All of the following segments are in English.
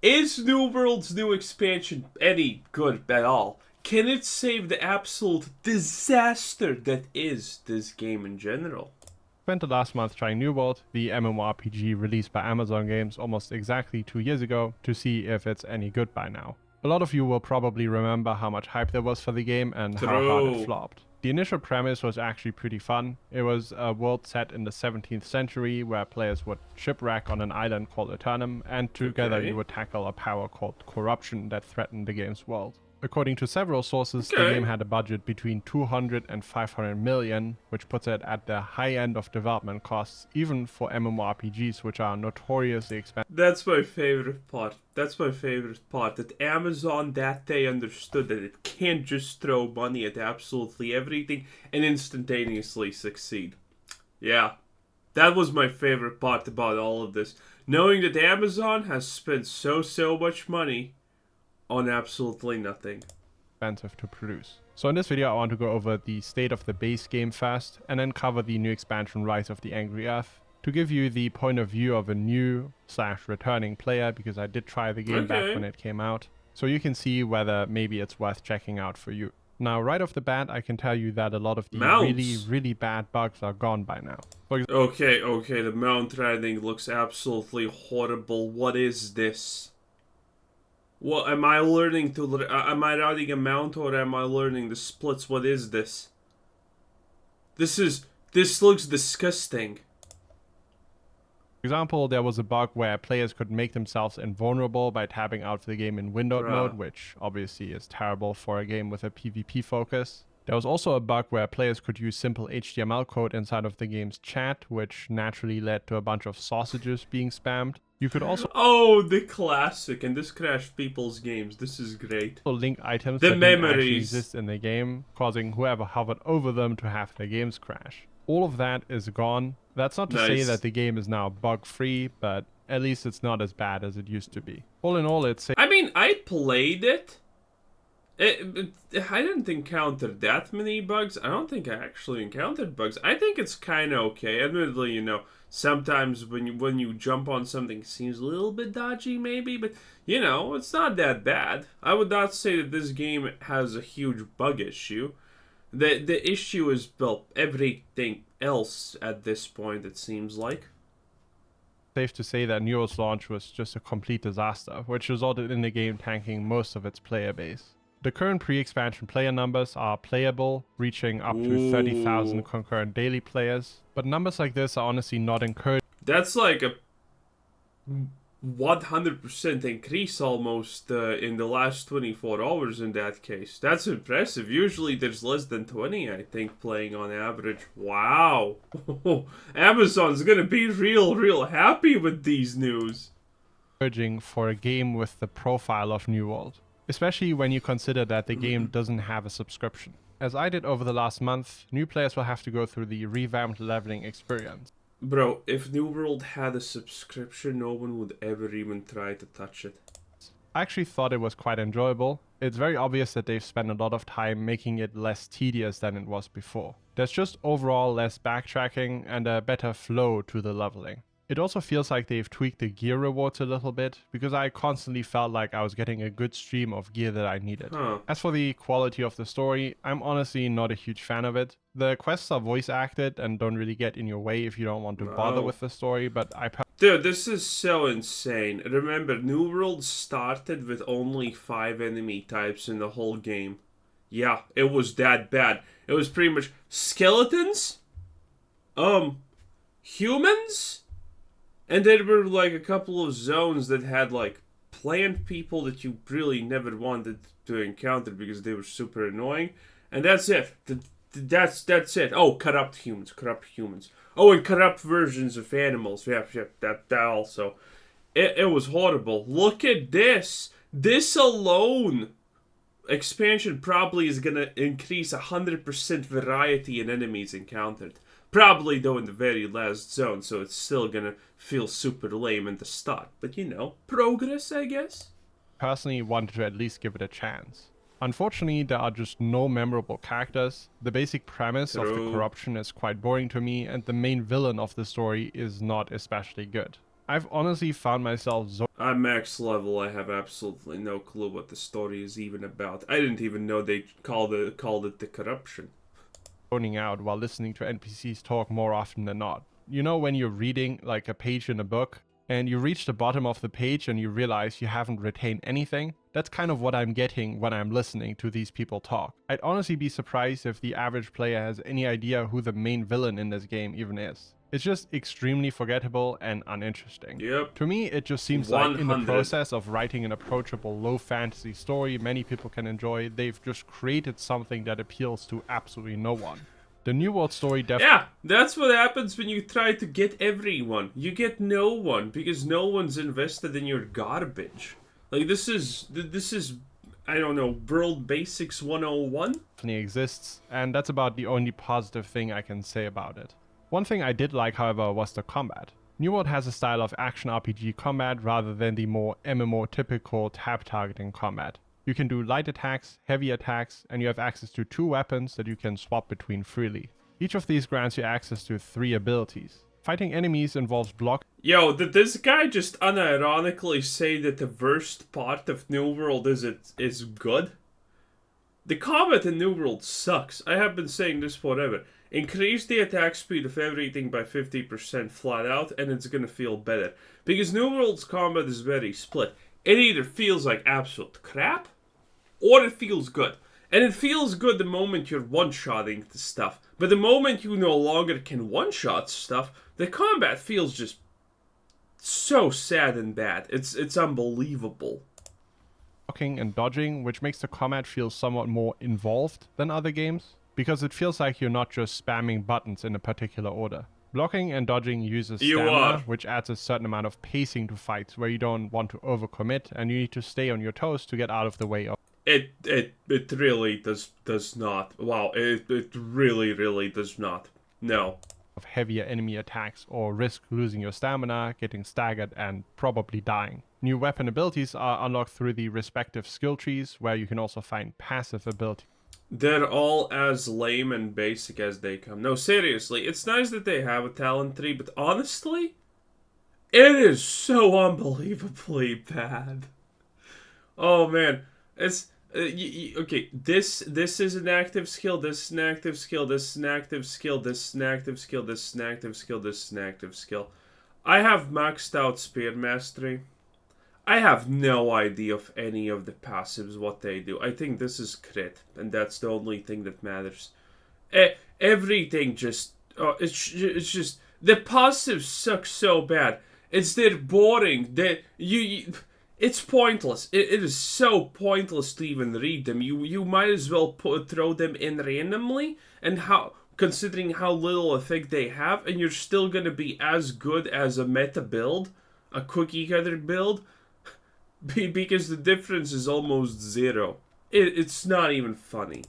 Is New World's new expansion any good at all? Can it save the absolute disaster that is this game in general? Spent the last month trying New World, the mmorpg released by Amazon Games almost exactly 2 years ago, to see if it's any good by now. A lot of you will probably remember how much hype there was for the game and how hard it flopped. The initial premise was actually pretty fun. It was a world set in the 17th century where players would shipwreck on an island called Eternum, and together you would tackle a power called corruption that threatened the game's world. According to several sources, the game had a budget between 200 and 500 million, which puts it at the high end of development costs, even for MMORPGs, which are notoriously expensive. That's my favorite part. That's my favorite part. That Amazon that day understood that it can't just throw money at absolutely everything and instantaneously succeed. Yeah, that was my favorite part about all of this. Knowing that Amazon has spent so much money on absolutely nothing. Expensive to produce. So in this video I want to go over the state of the base game first, and then cover the new expansion Rise of the Angry Earth, to give you the point of view of a new / returning player, because I did try the game back when it came out, so you can see whether maybe it's worth checking out for you. Now right off the bat I can tell you that a lot of the really bad bugs are gone by now. Okay, the mount riding looks absolutely horrible. What is this? What am I learning to? Am I riding a mount or am I learning the splits? What is this? This looks disgusting. For example, there was a bug where players could make themselves invulnerable by tabbing out the game in windowed mode, which obviously is terrible for a game with a PvP focus. There was also a bug where players could use simple HTML code inside of the game's chat, which naturally led to a bunch of sausages being spammed. You could also the classic, and this crashed people's games. This is great. Link items that didn't actually exist in the game, causing whoever hovered over them to have their games crash. All of that is gone. That's not to say that the game is now bug-free, but at least it's not as bad as it used to be. All in all, it's... I mean, I played it. I didn't encounter that many bugs. I don't think I actually encountered bugs. I think it's kind of okay. Admittedly, you know, sometimes when you jump on something, it seems a little bit dodgy, maybe, but you know, it's not that bad. I would not say that this game has a huge bug issue. The issue is, well, everything else at this point, it seems like. Safe to say that New World's launch was just a complete disaster, which resulted in the game tanking most of its player base. The current pre-expansion player numbers are playable, reaching up to 30,000 concurrent daily players, but numbers like this are honestly not encouraged. That's like a 100% increase almost in the last 24 hours in that case. That's impressive. Usually there's less than 20, I think, playing on average. Wow. Amazon's gonna be real happy with these news. Encouraging for a game with the profile of New World, especially when you consider that the game doesn't have a subscription. As I did over the last month, new players will have to go through the revamped leveling experience. Bro, if New World had a subscription, no one would ever even try to touch it. I actually thought it was quite enjoyable. It's very obvious that they've spent a lot of time making it less tedious than it was before. There's just overall less backtracking and a better flow to the leveling. It also feels like they've tweaked the gear rewards a little bit, because I constantly felt like I was getting a good stream of gear that I needed. As for the quality of the story, I'm honestly not a huge fan of it. The quests are voice acted and don't really get in your way if you don't want to bother with the story, but Dude, this is so insane. Remember, New World started with only 5 enemy types in the whole game. Yeah, it was that bad. It was pretty much skeletons, humans, and there were like a couple of zones that had like plant people that you really never wanted to encounter because they were super annoying. And that's it. That's it. Oh, corrupt humans. Oh, and corrupt versions of animals. Yeah, that also. It was horrible. Look at this. This alone, expansion probably is gonna increase 100% variety in enemies encountered. Probably though in the very last zone, so it's still gonna feel super lame in the start. But you know, progress, I guess. Personally wanted to at least give it a chance. Unfortunately, there are just no memorable characters. The basic premise of the corruption is quite boring to me, and the main villain of the story is not especially good. I've honestly found myself I'm max level. I have absolutely no clue what the story is even about. I didn't even know they called it the corruption. zoning out while listening to NPCs talk more often than not. You know when you're reading like a page in a book and you reach the bottom of the page and you realize you haven't retained anything? That's kind of what I'm getting when I'm listening to these people talk. I'd honestly be surprised if the average player has any idea who the main villain in this game even is. It's just extremely forgettable and uninteresting. Yep. To me, it just seems 100. like in the process of writing an approachable low fantasy story many people can enjoy, they've just created something that appeals to absolutely no one. The New World story Yeah, that's what happens when you try to get everyone. You get no one because no one's invested in your garbage. Like this is I don't know, World Basics 101? definitely exists, and that's about the only positive thing I can say about it. One thing I did like, however, was the combat. New World has a style of action RPG combat rather than the more MMO typical tap targeting combat. You can do light attacks, heavy attacks, and you have access to 2 weapons that you can swap between freely. Each of these grants you access to 3 abilities. Fighting enemies involves block. Yo, did this guy just unironically say that the worst part of New World is good? The combat in New World sucks. I have been saying this forever. Increase the attack speed of everything by 50% flat out, and it's gonna feel better. Because New World's combat is very split. It either feels like absolute crap, or it feels good. And it feels good the moment you're one-shotting the stuff. But the moment you no longer can one-shot stuff, the combat feels just so sad and bad. It's unbelievable. Blocking and dodging, which makes the combat feel somewhat more involved than other games, because it feels like you're not just spamming buttons in a particular order. Blocking and dodging uses stamina, which adds a certain amount of pacing to fights where you don't want to overcommit and you need to stay on your toes to get out of the way of. It really does not. Wow, it really does not. No. Of heavier enemy attacks or risk losing your stamina, getting staggered, and probably dying. New weapon abilities are unlocked through the respective skill trees, where you can also find passive abilities. They're all as lame and basic as they come. No, seriously, it's nice that they have a talent tree, but honestly, it is so unbelievably bad. Oh man, it's okay. This is an active skill. This is an active skill. This is an active skill. This is an active skill. This is an active skill. This is an active skill. I have maxed out spear mastery. I have no idea of any of the passives, what they do. I think this is crit, and that's the only thing that matters. Everything just... it's just... The passives suck so bad. They're boring. It's pointless. It is so pointless to even read them. You might as well throw them in randomly, and considering how little effect they have, and you're still going to be as good as a meta build, a cookie cutter build, because the difference is almost zero. It's not even funny.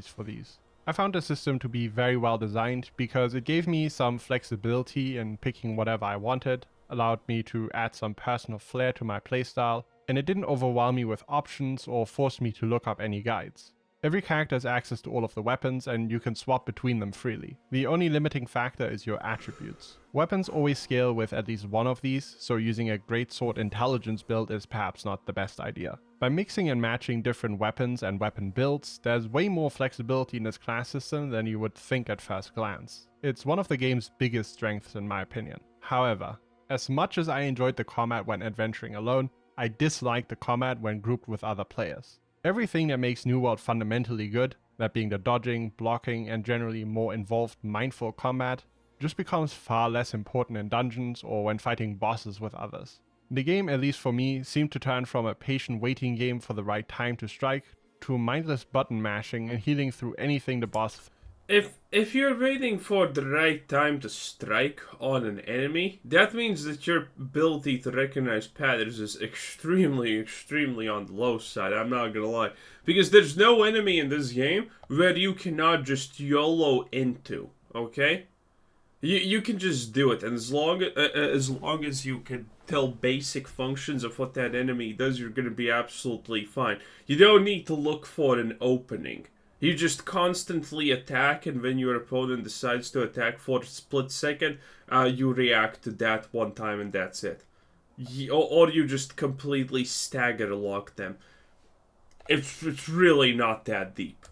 For these. I found the system to be very well designed because it gave me some flexibility in picking whatever I wanted, allowed me to add some personal flair to my playstyle, and it didn't overwhelm me with options or force me to look up any guides. Every character has access to all of the weapons and you can swap between them freely. The only limiting factor is your attributes. Weapons always scale with at least one of these, so using a greatsword intelligence build is perhaps not the best idea. By mixing and matching different weapons and weapon builds, there's way more flexibility in this class system than you would think at first glance. It's one of the game's biggest strengths in my opinion. However, as much as I enjoyed the combat when adventuring alone, I disliked the combat when grouped with other players. Everything that makes New World fundamentally good, that being the dodging, blocking, and generally more involved mindful combat, just becomes far less important in dungeons or when fighting bosses with others. The game, at least for me, seemed to turn from a patient waiting game for the right time to strike, to mindless button mashing and healing through anything the boss... If you're waiting for the right time to strike on an enemy, that means that your ability to recognize patterns is extremely on the low side, I'm not gonna lie. Because there's no enemy in this game where you cannot just YOLO into, okay? You can just do it, and as long as you can tell basic functions of what that enemy does, you're gonna be absolutely fine. You don't need to look for an opening. You just constantly attack, and when your opponent decides to attack for a split second, you react to that one time, and that's it. Or you just completely stagger lock them. It's really not that deep.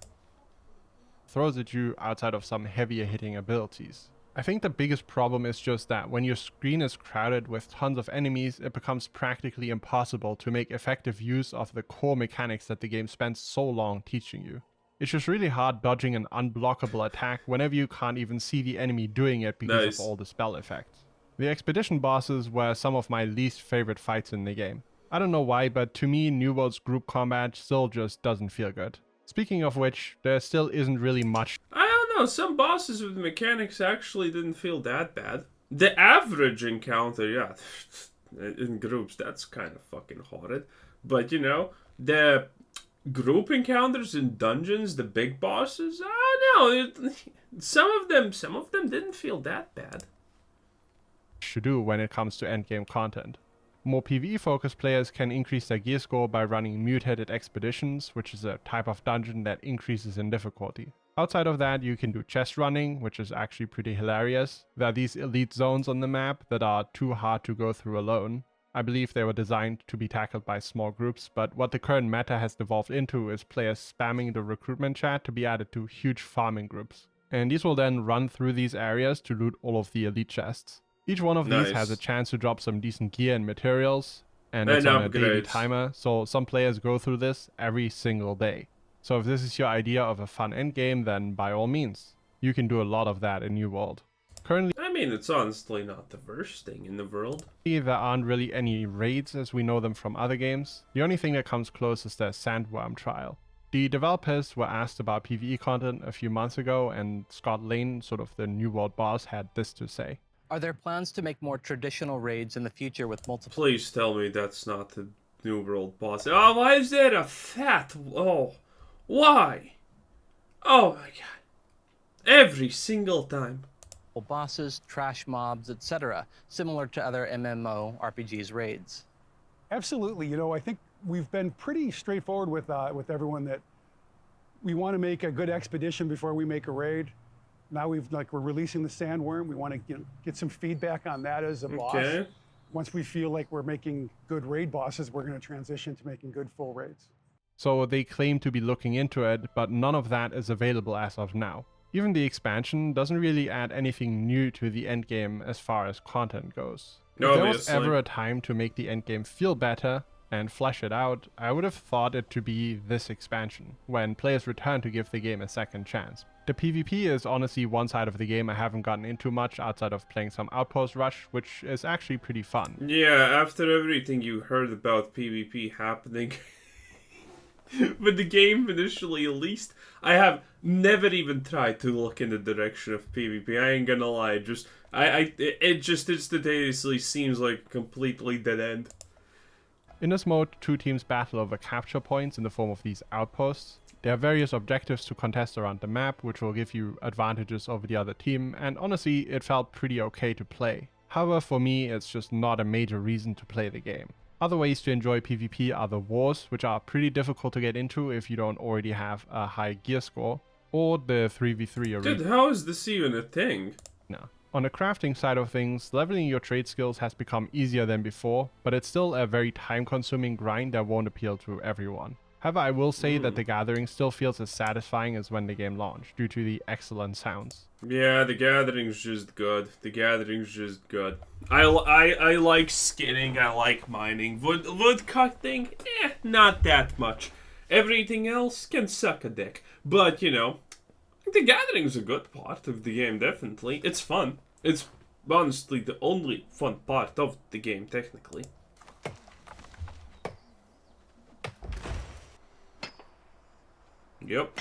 Throws at you outside of some heavier hitting abilities. I think the biggest problem is just that when your screen is crowded with tons of enemies, it becomes practically impossible to make effective use of the core mechanics that the game spends so long teaching you. It's just really hard dodging an unblockable attack whenever you can't even see the enemy doing it because Nice. of all the spell effects. The expedition bosses were some of my least favorite fights in the game. I don't know why, but to me, New World's group combat still just doesn't feel good. Speaking of which, there still isn't really much. I don't know, some bosses with mechanics actually didn't feel that bad. The average encounter, yeah, in groups, that's kind of fucking horrid. But, you know, the group encounters in dungeons, the big bosses, I don't know, some of them didn't feel that bad. To do when it comes to endgame content. More PvE-focused players can increase their gear score by running mutated expeditions, which is a type of dungeon that increases in difficulty. Outside of that, you can do chest running, which is actually pretty hilarious. There are these elite zones on the map that are too hard to go through alone. I believe they were designed to be tackled by small groups, but what the current meta has devolved into is players spamming the recruitment chat to be added to huge farming groups. And these will then run through these areas to loot all of the elite chests. Each one of these has a chance to drop some decent gear and materials, and it's on a daily timer, so some players go through this every single day. So if this is your idea of a fun endgame, then by all means, you can do a lot of that in New World. Currently, I mean, it's honestly not the worst thing in the world. There aren't really any raids as we know them from other games. The only thing that comes close is the Sandworm trial. The developers were asked about PvE content a few months ago, and Scott Lane, sort of the New World boss, had this to say. Are there plans to make more traditional raids in the future with multiple... Please tell me that's not the New World boss. Oh, why is there a fat... Oh, why? Oh my god. Every single time. bosses, trash mobs, etc., similar to other MMORPGs raids? Absolutely. You know, I think we've been pretty straightforward with everyone that we want to make a good expedition before we make a raid. Now we're releasing the Sandworm. We want to get some feedback on that as a boss. Once we feel like we're making good raid bosses, we're going to transition to making good full raids. So they claim to be looking into it, but none of that is available as of now. Even the expansion doesn't really add anything new to the endgame as far as content goes. If there was ever a time to make the endgame feel better and flesh it out, I would have thought it to be this expansion, when players return to give the game a second chance. The PvP is honestly one side of the game I haven't gotten into much outside of playing some Outpost Rush, which is actually pretty fun. Yeah, after everything you heard about PvP happening with the game initially released, I have never even tried to look in the direction of PvP. I ain't gonna lie, it just instantaneously seems like a completely dead end. In this mode, two teams battle over capture points in the form of these outposts. There are various objectives to contest around the map, which will give you advantages over the other team, and honestly, it felt pretty okay to play. However, for me, it's just not a major reason to play the game. Other ways to enjoy PvP are the wars, which are pretty difficult to get into if you don't already have a high gear score, or the 3v3 arena. Dude, how is this even a thing? On the crafting side of things, leveling your trade skills has become easier than before, but it's still a very time-consuming grind that won't appeal to everyone. However, I will say that the Gathering still feels as satisfying as when the game launched, due to the excellent sounds. Yeah, the Gathering's just good. I like skinning, I like mining. Wood cutting, not that much. Everything else can suck a dick. But, you know, the Gathering's a good part of the game, definitely. It's fun. It's honestly the only fun part of the game, technically. Yep.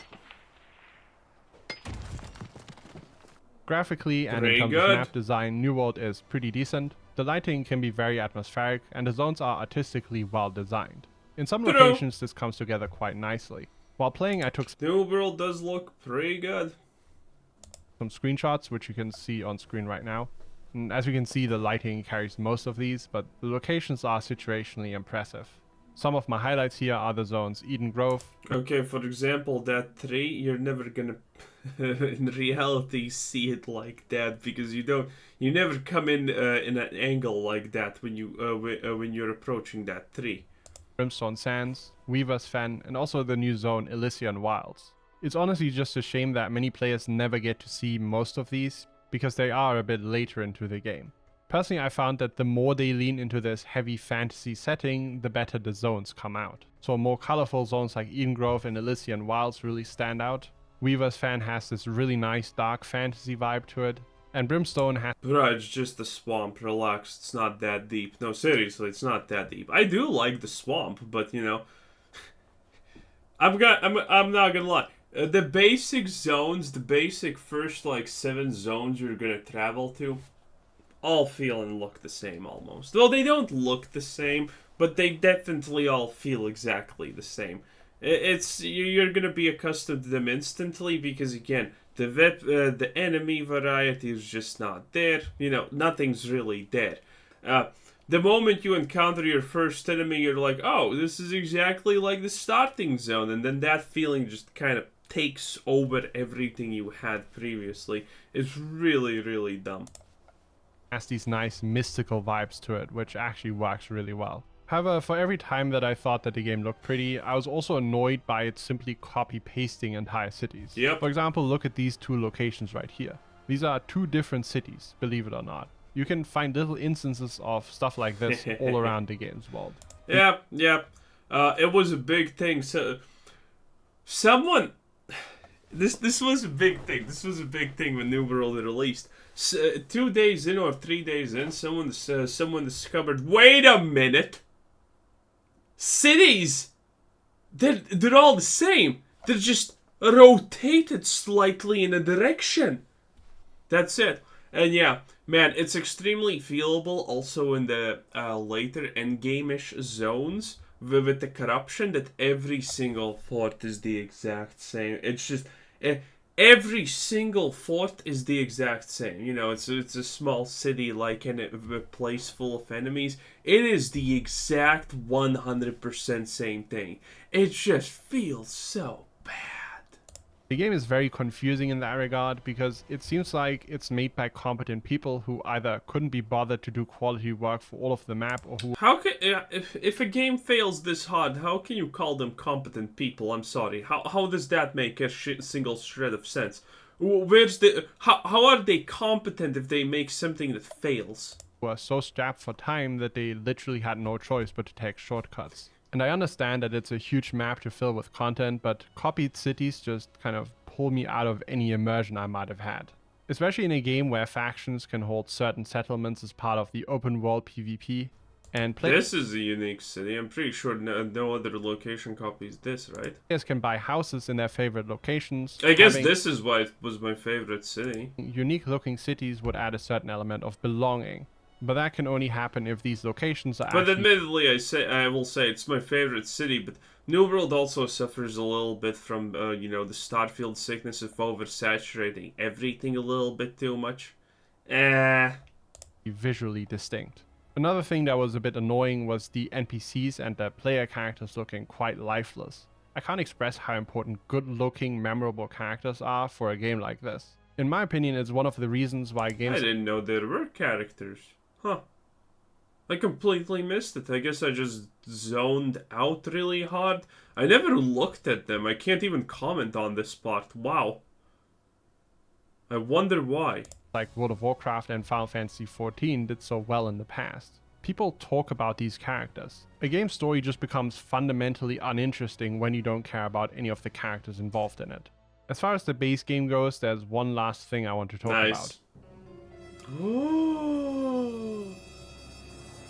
Graphically and in terms of map design, New World is pretty decent. The lighting can be very atmospheric, and the zones are artistically well designed. In some locations, this comes together quite nicely. While playing, I took New World does look pretty good. Some screenshots, which you can see on screen right now. And as you can see, the lighting carries most of these, but the locations are situationally impressive. Some of my highlights here are the zones Eden Grove. Okay, for example, that 3, you're never gonna in reality see it like that, because you never come in an angle like that when you're approaching that 3. Brimstone Sands, Weaver's Fen, and also the new zone Elysian Wilds. It's honestly just a shame that many players never get to see most of these, because they are a bit later into the game. Personally, I found that the more they lean into this heavy fantasy setting, the better the zones come out. So more colorful zones like Eden Grove and Elysian Wilds really stand out. Weaver's Fen has this really nice dark fantasy vibe to it, and Brimstone has... Bruh, it's just a swamp, relax, it's not that deep. No, seriously, it's not that deep. I do like the swamp, but you know, I'm not gonna lie. The basic zones, the basic first like 7 zones you're gonna travel to, all feel and look the same almost. Well, they don't look the same, but they definitely all feel exactly the same. You're gonna be accustomed to them instantly, because again, the enemy variety is just not there. You know, nothing's really there. The moment you encounter your first enemy, you're like, oh, this is exactly like the starting zone, and then that feeling just kind of takes over everything you had previously. It's really, really dumb. Has these nice mystical vibes to it, which actually works really well. However, for every time that I thought that the game looked pretty, I was also annoyed by it simply copy-pasting entire cities. Yep. For example, look at these 2 locations right here. These are 2 different cities, believe it or not. You can find little instances of stuff like this all around the game's world. Yeah. It was a big thing. So, someone... This was a big thing. This was a big thing when New World released. 2 days in or 3 days in, someone discovered, wait a minute, cities, they're all the same. They're just rotated slightly in a direction. That's it. And yeah, man, it's extremely feelable also in the later endgame-ish zones with the corruption, that every single fort is the exact same. It's just... every single fort is the exact same. You know, it's a small city like in a place full of enemies. It is the exact 100% same thing. It just feels so bad. The game is very confusing in that regard, because it seems like it's made by competent people who either couldn't be bothered to do quality work for all of the map, or who... How can... if a game fails this hard, how can you call them competent people? I'm sorry. How does that make a single shred of sense? Where's the... How are they competent if they make something that fails? were so strapped for time that they literally had no choice but to take shortcuts. And I understand that it's a huge map to fill with content, but copied cities just kind of pull me out of any immersion I might have had. Especially in a game where factions can hold certain settlements as part of the open world PvP. And this is a unique city. I'm pretty sure no other location copies this, right? Players can buy houses in their favorite locations. I guess this is why it was my favorite city. Unique looking cities would add a certain element of belonging. But that can only happen if these locations are But admittedly, I will say it's my favorite city, but New World also suffers a little bit from, the Starfield sickness of oversaturating everything a little bit too much. Visually distinct. Another thing that was a bit annoying was the NPCs and the player characters looking quite lifeless. I can't express how important good-looking, memorable characters are for a game like this. In my opinion, it's one of the reasons why games... I didn't know there were characters. Huh. I completely missed it. I guess I just zoned out really hard. I never looked at them. I can't even comment on this part. Wow. I wonder why. Like World of Warcraft and Final Fantasy XIV did so well in the past. People talk about these characters. A game's story just becomes fundamentally uninteresting when you don't care about any of the characters involved in it. As far as the base game goes, there's one last thing I want to talk about. Ooh.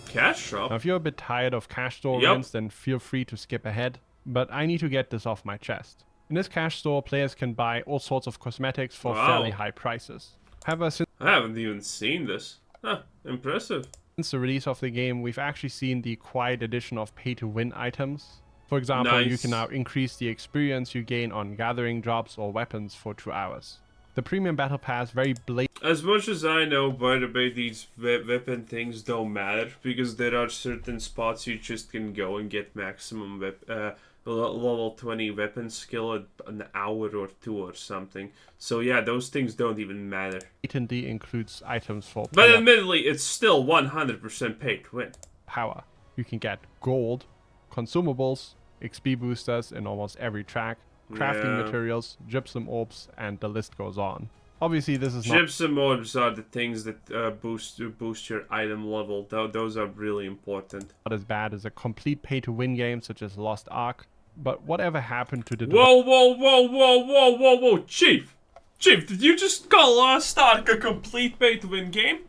Cash shop? Now, if you're a bit tired of cash store events, then feel free to skip ahead, but I need to get this off my chest. In this cash store, players can buy all sorts of cosmetics for fairly high prices. However, since I haven't even seen this. Huh, impressive. Since the release of the game, we've actually seen the quiet addition of pay-to-win items. For example, you can now increase the experience you gain on gathering jobs or weapons for 2 hours. The Premium Battle Pass very As much as I know, by the way, these weapon things don't matter, because there are certain spots you just can go and get maximum level 20 weapon skill at an hour or two or something. So yeah, those things don't even matter. blatantly includes items for But player admittedly, it's still 100% pay to win. power. You can get gold, consumables, XP boosters in almost every track, crafting Yeah. materials, gypsum orbs, and the list goes on. Obviously, this is not Gypsum orbs are the things that boost your item level. Those are really important. as bad as a complete pay-to-win game such as Lost Ark, but whatever happened to the Whoa, whoa, whoa, whoa, whoa, whoa, whoa, Chief! Chief, did you just call Lost Ark a complete pay-to-win game?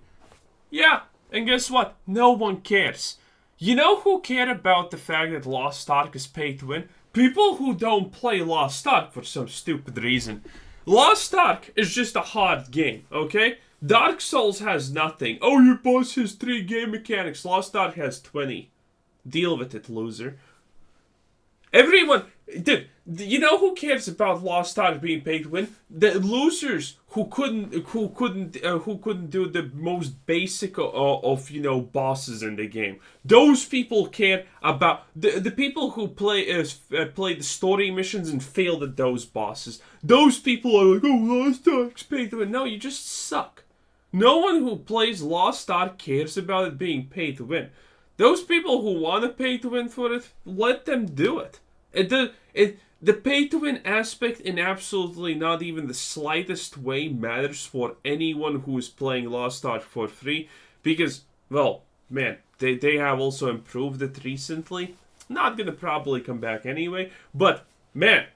Yeah, and guess what? No one cares. You know who cared about the fact that Lost Ark is pay-to-win? People who don't play Lost Ark for some stupid reason. Lost Ark is just a hard game, okay? Dark Souls has nothing. Oh, your boss has 3 game mechanics. Lost Ark has 20. Deal with it, loser. Everyone, dude, you know who cares about Lost Ark being paid to win? The losers who couldn't do the most basic of bosses in the game. Those people care about the people who play the story missions and failed at those bosses. Those people are like, oh, Lost Ark's paid to win. No, you just suck. No one who plays Lost Ark cares about it being paid to win. Those people who want to pay to win for it, let them do it. The pay to win aspect in absolutely not even the slightest way matters for anyone who is playing Lost Ark for free, because, well, man, they have also improved it recently. Not gonna probably come back anyway, but, man,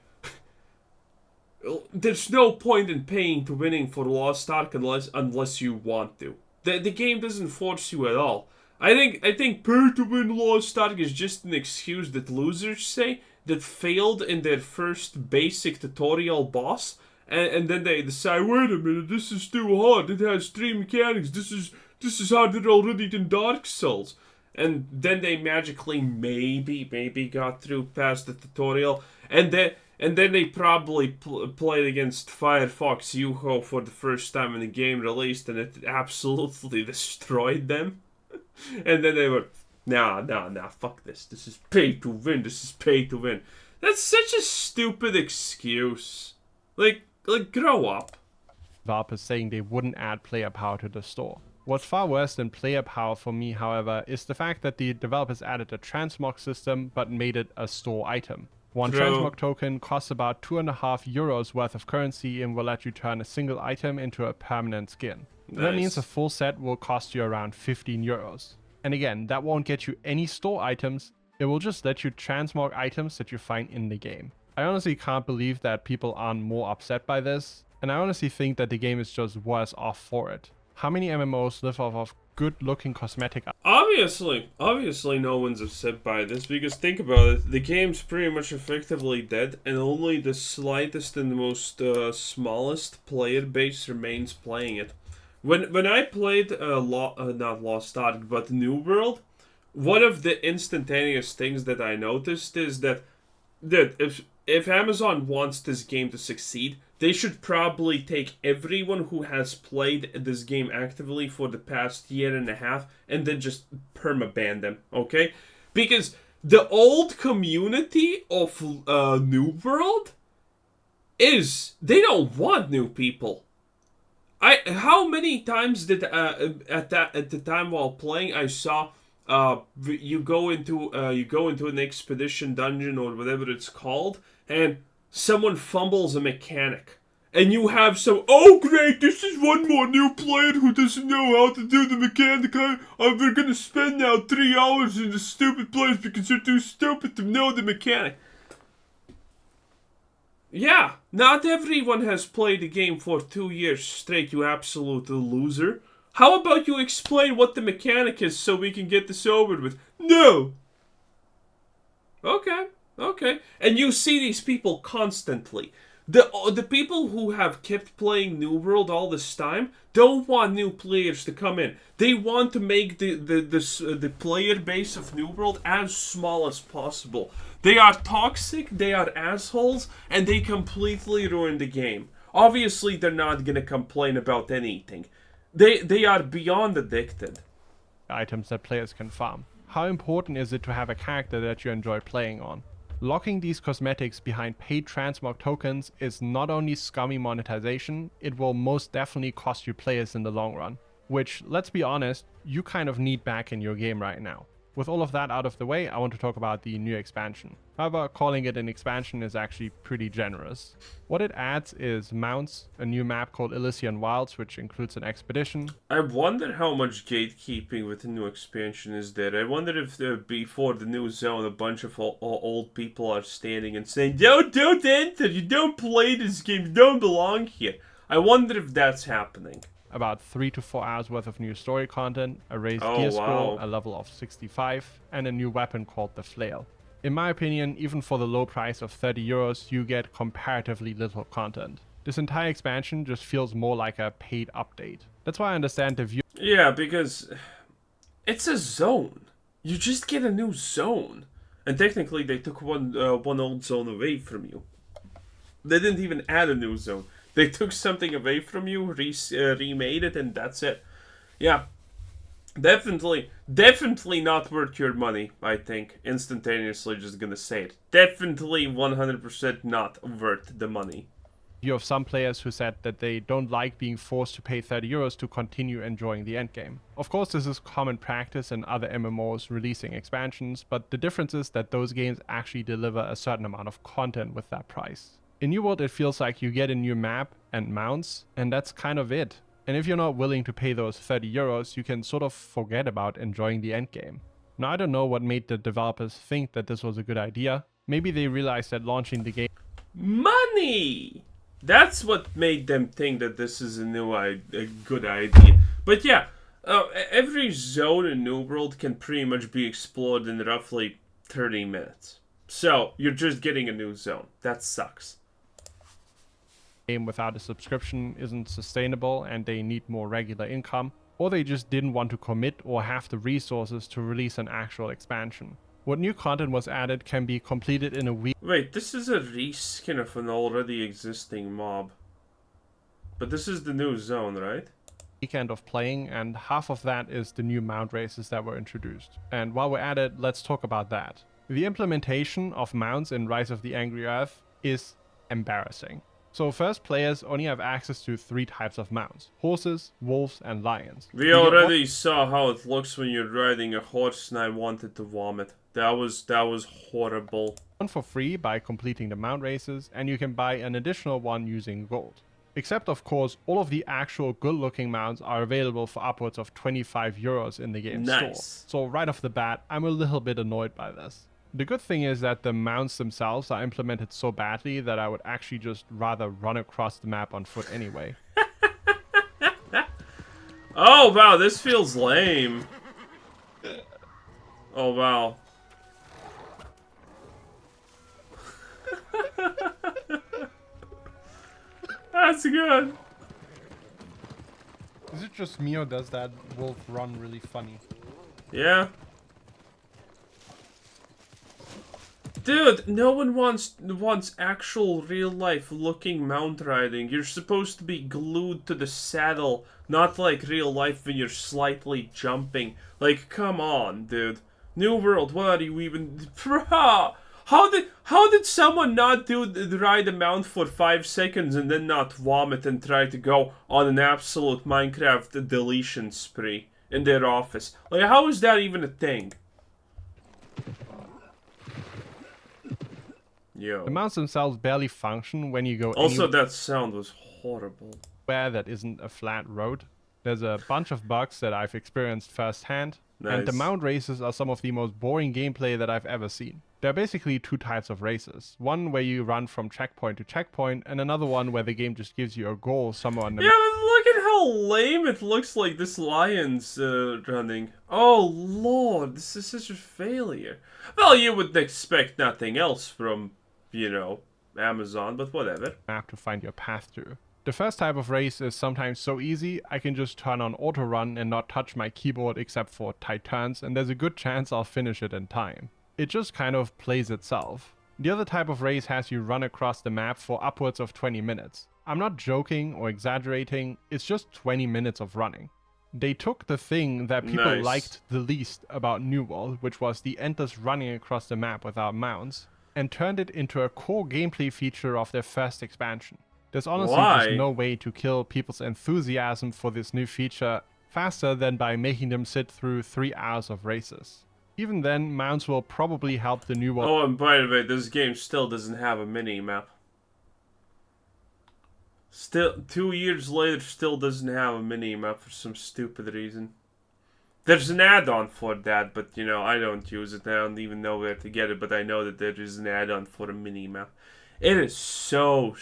there's no point in paying to winning for Lost Ark unless you want to. The game doesn't force you at all. I think pay to win Lost Ark is just an excuse that losers say that failed in their first basic tutorial boss, and then they decide, wait a minute, this is too hard. It has 3 mechanics. This is harder already than Dark Souls. And then they magically maybe got through past the tutorial, and then they probably played against Firefox Yuho for the first time when the game released, and it absolutely destroyed them. And then they were, nah, fuck this. This is pay to win. That's such a stupid excuse. Like grow up. developers saying they wouldn't add player power to the store. What's far worse than player power for me, however, is the fact that the developers added a transmog system but made it a store item. One True. transmog token costs about 2.5 euros worth of currency and will let you turn a single item into a permanent skin. That means a full set will cost you around 15 euros. And again, that won't get you any store items, it will just let you transmog items that you find in the game. I honestly can't believe that people aren't more upset by this, and I honestly think that the game is just worse off for it. How many MMOs live off of good looking cosmetic? Obviously no one's upset by this, because think about it, the game's pretty much effectively dead, and only the slightest and the most smallest player base remains playing it. When I played not Lost Ark, but New World, one of the instantaneous things that I noticed is that if Amazon wants this game to succeed, they should probably take everyone who has played this game actively for the past year and a half and then just permaban them, okay? Because the old community of New World they don't want new people. How many times did at the time while playing I saw you go into an expedition dungeon or whatever it's called, and someone fumbles a mechanic, and you have oh great, this is one more new player who doesn't know how to do the mechanic. We're gonna spend now 3 hours in this stupid place because you're too stupid to know the mechanic. Yeah, not everyone has played the game for 2 years straight, you absolute loser. How about you explain what the mechanic is so we can get this over with? No! Okay. And you see these people constantly. The people who have kept playing New World all this time don't want new players to come in. They want to make the player base of New World as small as possible. They are toxic, they are assholes, and they completely ruin the game. obviously they're not gonna complain about anything. They are beyond addicted. Items that players can farm. How important is it to have a character that you enjoy playing on? Locking these cosmetics behind paid transmog tokens is not only scummy monetization, it will most definitely cost you players in the long run. Which, let's be honest, you kind of need back in your game right now. With all of that out of the way, I want to talk about the new expansion. However, calling it an expansion is actually pretty generous. What it adds is mounts, a new map called Elysian Wilds, which includes an expedition. I wonder how much gatekeeping with the new expansion is there. I wonder if before the new zone a bunch of old people are standing and saying, don't enter, you don't play this game, you don't belong here. I wonder if that's happening. About 3 to 4 hours worth of new story content, a raised Oh, gear scroll, wow. a level of 65, and a new weapon called the Flail. In my opinion, even for the low price of 30 euros, you get comparatively little content. This entire expansion just feels more like a paid update. That's why I understand the view. Yeah, because it's a zone. You just get a new zone. And technically they took one old zone away from you. They didn't even add a new zone. They took something away from you, remade it, and that's it. Yeah. Definitely not worth your money, I think. Instantaneously just gonna say it. Definitely 100% not worth the money. View of some players who said that they don't like being forced to pay 30 euros to continue enjoying the endgame. Of course, this is common practice in other MMOs releasing expansions, but the difference is that those games actually deliver a certain amount of content with that price. In New World, it feels like you get a new map and mounts, and that's kind of it. And if you're not willing to pay those 30 euros, you can sort of forget about enjoying the endgame. Now, I don't know what made the developers think that this was a good idea. Maybe they realized that launching the game Money! That's what made them think that this is a good idea. But yeah, every zone in New World can pretty much be explored in roughly 30 minutes. So, you're just getting a new zone. That sucks. without a subscription isn't sustainable and they need more regular income, or they just didn't want to commit or have the resources to release an actual expansion. What new content was added can be completed in a week. Wait, this is a reskin of an already existing mob. But this is the new zone, right? Weekend of playing, and half of that is the new mount races that were introduced. And while we're at it, let's talk about that. The implementation of mounts in Rise of the Angry Earth is embarrassing. So first, players only have access to 3 types of mounts: horses, wolves, and lions. We already saw how it looks when you're riding a horse, and I wanted to vomit. That was horrible. One for free by completing the mount races, and you can buy an additional one using gold. Except, of course, all of the actual good-looking mounts are available for upwards of 25 euros in the game store. So right off the bat, I'm a little bit annoyed by this. The good thing is that the mounts themselves are implemented so badly that I would actually just rather run across the map on foot anyway. Oh wow, this feels lame. Oh wow. That's good. Is it just me or does that wolf run really funny? Yeah. Dude, no one wants actual real life looking mount riding. You're supposed to be glued to the saddle, not like real life when you're slightly jumping. Like, come on, dude. New World, what are you even? How did someone not ride a mount for 5 seconds and then not vomit and try to go on an absolute Minecraft deletion spree in their office? Like, how is that even a thing? Yo. The mounts themselves barely function when you go Also, that sound was horrible. anywhere that isn't a flat road. There's a bunch of bugs that I've experienced firsthand, and the Nice. mount races are some of the most boring gameplay that I've ever seen. There are basically 2 types of races. One where you run from checkpoint to checkpoint, and another one where the game just gives you a goal somewhere on the Yeah, but look at how lame it looks like this lion's running. Oh lord, this is such a failure. Well, you would expect nothing else from, you know, Amazon, but whatever. map to find your path to. The first type of race is sometimes so easy, I can just turn on auto run and not touch my keyboard except for tight turns, and there's a good chance I'll finish it in time. It just kind of plays itself. The other type of race has you run across the map for upwards of 20 minutes. I'm not joking or exaggerating, it's just 20 minutes of running. They took the thing that people Nice. liked the least about New World, which was the endless running across the map without mounts, and turned it into a core gameplay feature of their first expansion. There's honestly just Why? no way to kill people's enthusiasm for this new feature faster than by making them sit through 3 hours of races. Even then, mounts will probably help the New World. Oh, and by the way, this game still doesn't have a mini-map. Still, 2 years later, still doesn't have a mini-map for some stupid reason. There's an add-on for that, but, you know, I don't use it. I don't even know where to get it, but I know that there is an add-on for a mini-map. It is so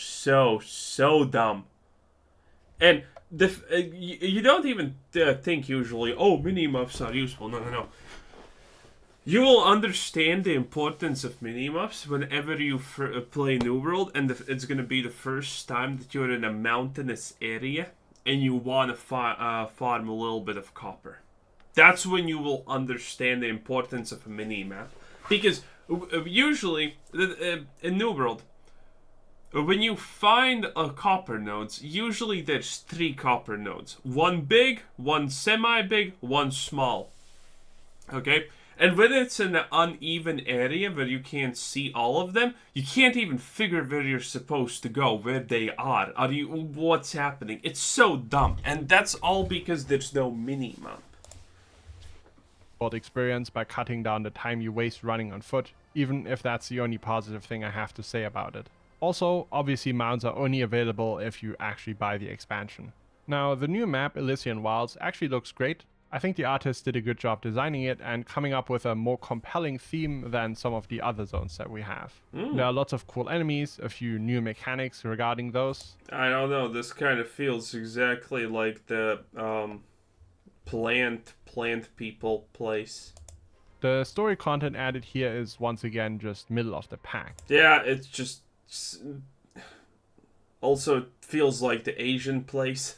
dumb. And you don't even think usually, oh, mini-maps are useful. No. You will understand the importance of mini-maps whenever you play New World, and it's going to be the first time that you're in a mountainous area and you want to farm a little bit of copper. That's when you will understand the importance of a mini-map. Because usually, in New World, when you find a copper nodes, usually there's 3 copper nodes. One big, one semi-big, one small. Okay? And when it's in an uneven area where you can't see all of them, you can't even figure where you're supposed to go, where they are. What's happening? It's so dumb. And that's all because there's no mini-map. Experience by cutting down the time you waste running on foot, even if that's the only positive thing I have to say about it. Also, obviously mounts are only available if you actually buy the expansion. Now, the new map, Elysian Wilds, actually looks great. I think the artist did a good job designing it and coming up with a more compelling theme than some of the other zones that we have. There are lots of cool enemies, a few new mechanics regarding those. I don't know, this kind of feels exactly like the plant people place. The story content added here is once again just middle of the pack. Yeah, it's just... Also, it feels like the Asian place.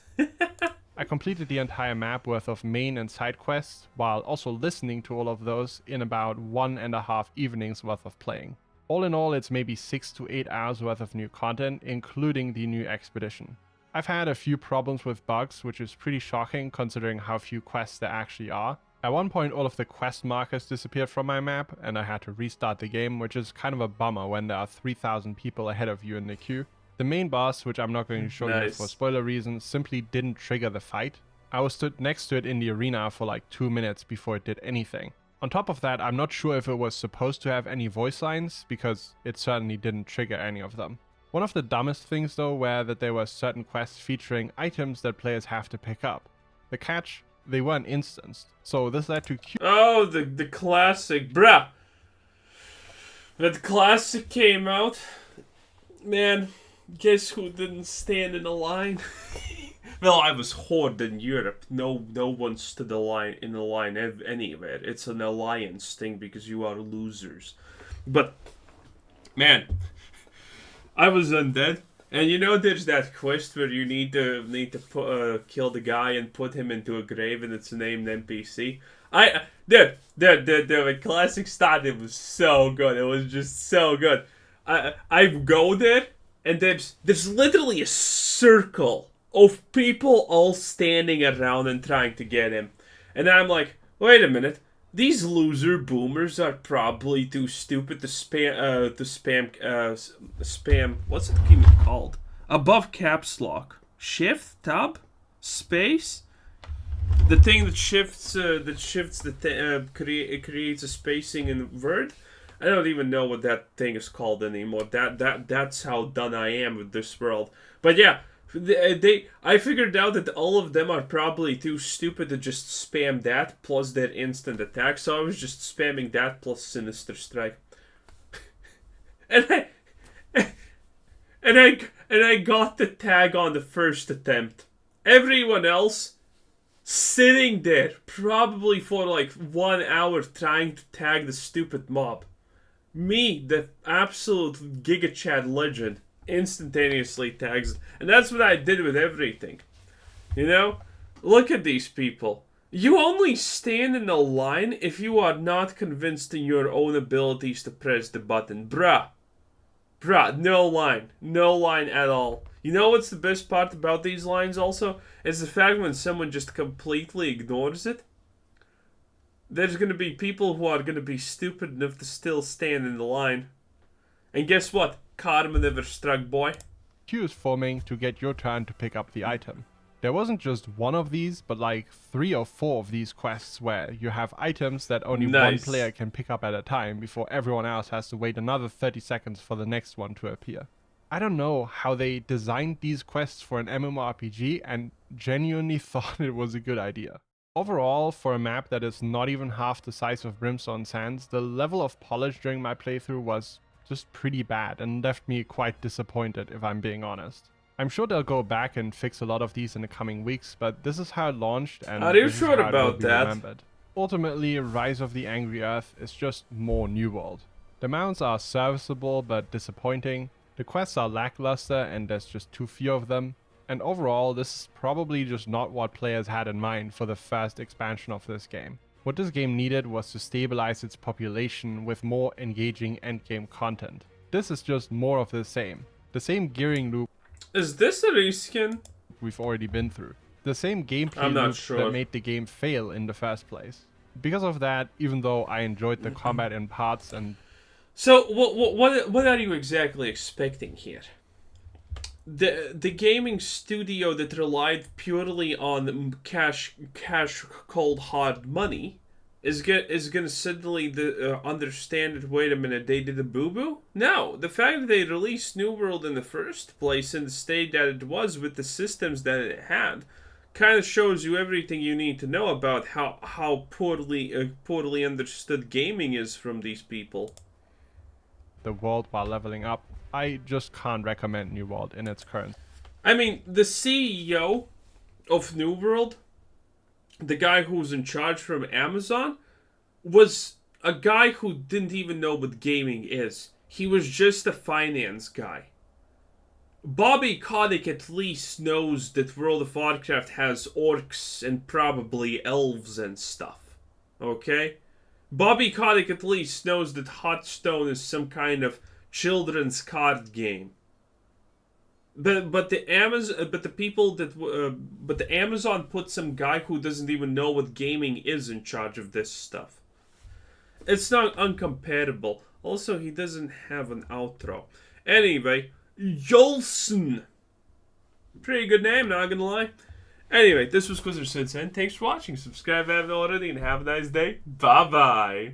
I completed the entire map worth of main and side quests, while also listening to all of those in about 1.5 evenings worth of playing. All in all, it's maybe 6 to 8 hours worth of new content, including the new expedition. I've had a few problems with bugs, which is pretty shocking considering how few quests there actually are. At one point, all of the quest markers disappeared from my map, and I had to restart the game, which is kind of a bummer when there are 3,000 people ahead of you in the queue. The main boss, which I'm not going to show you for spoiler reasons, simply didn't trigger the fight. I was stood next to it in the arena for like 2 minutes before it did anything. On top of that, I'm not sure if it was supposed to have any voice lines, because it certainly didn't trigger any of them. One of the dumbest things though were that there were certain quests featuring items that players have to pick up. The catch? They weren't instanced, so this led to Oh, the classic, bruh. When the classic came out, man, guess who didn't stand in a line? Well, I was horde in Europe. No one stood in a line anywhere. It's an alliance thing because you are losers. But man, I was undead. And you know, there's that quest where you need to kill the guy and put him into a grave, and it's a named NPC. The classic start. It was so good. It was just so good. I go there, and there's literally a circle of people all standing around and trying to get him, and I'm like, wait a minute. These loser boomers are probably too stupid to spam. What's it even called? Above caps lock, shift, tab, space. The thing that shifts creates a spacing in Word. I don't even know what that thing is called anymore. That's how done I am with this world. But yeah. I figured out that all of them are probably too stupid to just spam that plus their instant attack, so I was just spamming that plus Sinister Strike. and I got the tag on the first attempt. Everyone else sitting there probably for like 1 hour trying to tag the stupid mob. Me, the absolute Giga Chad legend, instantaneously tags, and that's what I did with everything. You know, look at these people. You only stand in a line if you are not convinced in your own abilities to press the button. Bruh, Bruh, no line. No line at all. You know what's the best part about these lines also? Is the fact when someone just completely ignores it. There's gonna be people who are gonna be stupid enough to still stand in the line. And guess what? Karma never struck, boy. Queue is forming to get your turn to pick up the item. There wasn't just one of these, but like 3 or 4 of these quests where you have items that only one Nice. player can pick up at a time before everyone else has to wait another 30 seconds for the next one to appear. I don't know how they designed these quests for an MMORPG and genuinely thought it was a good idea. Overall, for a map that is not even half the size of Brimstone Sands, the level of polish during my playthrough was just pretty bad and left me quite disappointed, if I'm being honest. I'm sure they'll go back and fix a lot of these in the coming weeks, but this is how it launched and Are you this is sure how it will about be that? remembered. Ultimately, Rise of the Angry Earth is just more New World. The mounts are serviceable but disappointing, the quests are lackluster and there's just too few of them, and overall this is probably just not what players had in mind for the first expansion of this game. What this game needed was to stabilize its population with more engaging endgame content. This is just more of the same gearing loop Is this a reskin? we've already been through. The same gameplay I'm not loop sure. that made the game fail in the first place. Because of that, even though I enjoyed the combat in parts and So, what are you exactly expecting here? The gaming studio that relied purely on cash cold hard money is gonna suddenly understand that, wait a minute, they did a boo-boo? No, the fact that they released New World in the first place in the state that it was with the systems that it had kind of shows you everything you need to know about how poorly understood gaming is from these people. the world while leveling up, I just can't recommend New World in its current. I mean, the CEO of New World, the guy who's in charge from Amazon, was a guy who didn't even know what gaming is. He was just a finance guy. Bobby Kotick at least knows that World of Warcraft has orcs and probably elves and stuff. Okay? Bobby Kotick at least knows that Hearthstone is some kind of children's card game. But the Amazon put some guy who doesn't even know what gaming is in charge of this stuff. It's not uncompatible. Also, he doesn't have an outro. Anyway, Jolson. Pretty good name, not gonna lie. Anyway, this was Quizzer Sensei. Thanks for watching. Subscribe if you haven't already, and have a nice day. Bye bye.